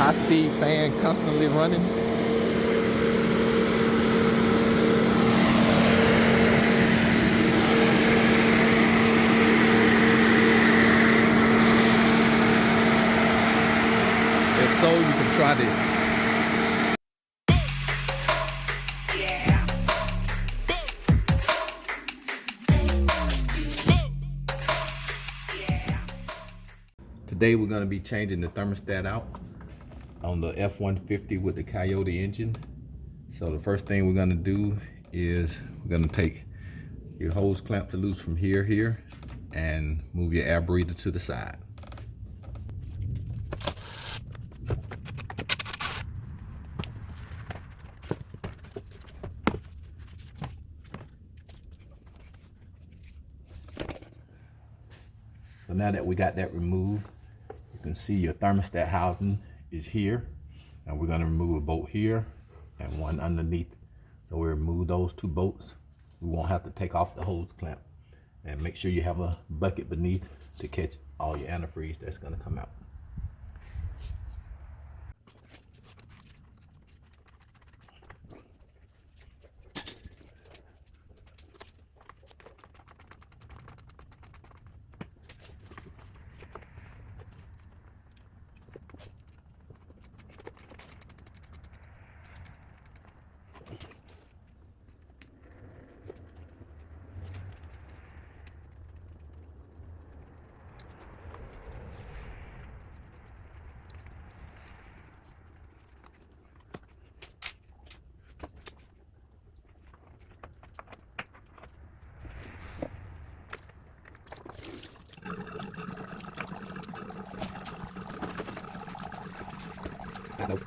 high-speed fan constantly running. If so, you can try this. Today we're going to be changing the thermostat out on the F-150 with the Coyote engine. So the first thing we're going to do is we're going to take your hose clamps loose from here, and move your air breather to the side. So now that we got that removed, you can see your thermostat housing is here, and we're going to remove a bolt here and one underneath. So we remove those two bolts. We won't have to take off the hose clamp, and make sure you have a bucket beneath to catch all your antifreeze that's going to come out. Nope.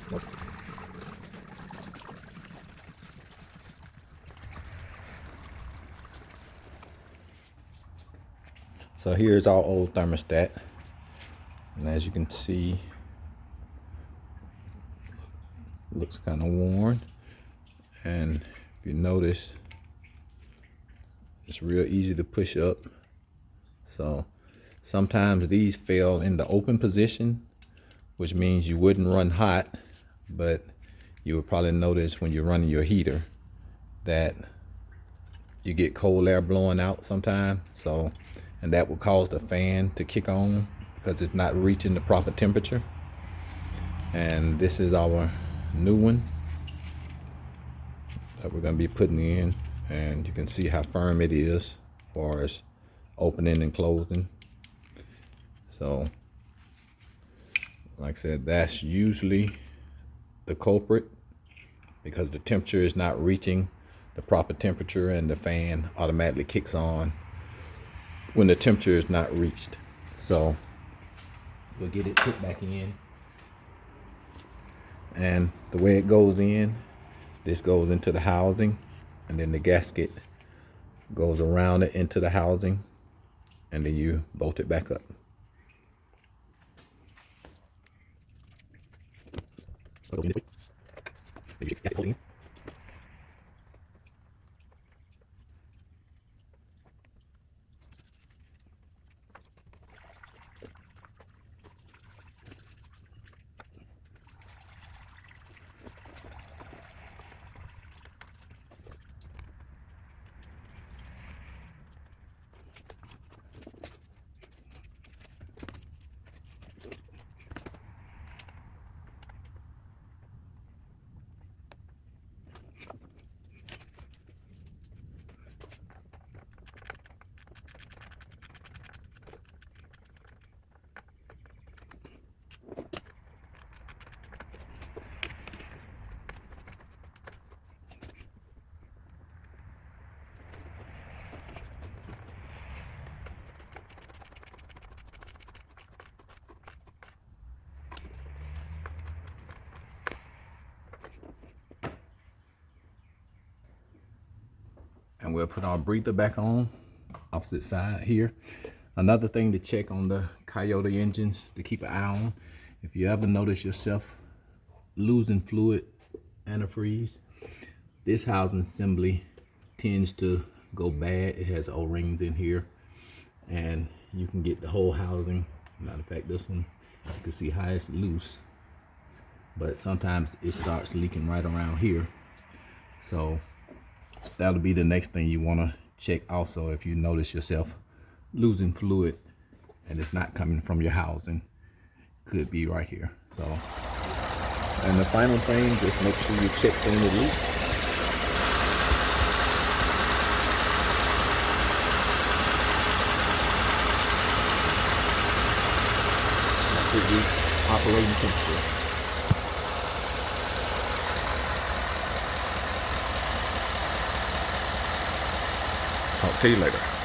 So here's our old thermostat, and as you can see, it looks kind of worn, and if you notice, it's real easy to push up. So sometimes these fail in the open position, which means you wouldn't run hot, but you would probably notice when you're running your heater that you get cold air blowing out sometimes. So, and that will cause the fan to kick on because it's not reaching the proper temperature. And this is our new one that we're going to be putting in, and you can see how firm it is as far as opening and closing. So like I said, that's usually the culprit, because the temperature is not reaching the proper temperature, and the fan automatically kicks on when the temperature is not reached. So we'll get it put back in, and the way it goes in, this goes into the housing, and then the gasket goes around it into the housing, and then you bolt it back up. And we'll put our breather back on, opposite side here. Another thing to check on the Coyote engines to keep an eye on, if you ever notice yourself losing fluid, antifreeze, this housing assembly tends to go bad. It has O-rings in here, and you can get the whole housing. Matter of fact, this one, you can see how it's loose. but sometimes it starts leaking right around here. So that'll be the next thing you want to check also. If you notice yourself losing fluid and it's not coming from your housing, could be right here. So, and the final thing, just make sure you check for any leaks. That's it, reach operating temperature. Talk to you later.